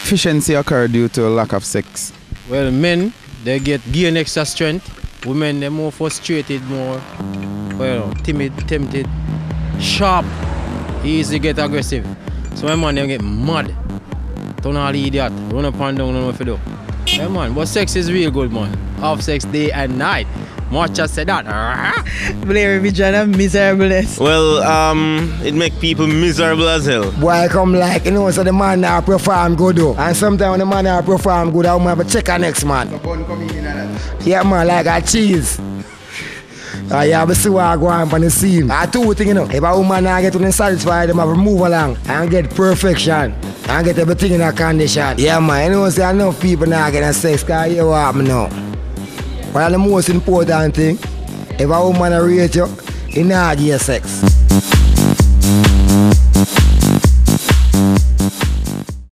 deficiency occur due to lack of sex? Well, men, they gain extra strength. Women, they're more frustrated, more timid, tempted, sharp, easy get aggressive. So my man, they get mad. Turn all idiot, run up and down, don't know what to do. Yeah, man, but sex is real good, man. Have sex day and night. Much just said that. Blame me, John, miserableness. Well, it make people miserable as hell. Boy, come like, so the man now perform good though. And sometimes when the man now perform good, I'm have to check our next man. Yeah, man, like a cheese. You have to see what I go on the scene. I two things, if a woman now get to satisfied, them have to move along and get perfection and get everything in a condition. Yeah, man, say enough people now get sex, because you what me know. One of the most important thing, if a woman rate you, you not get sex.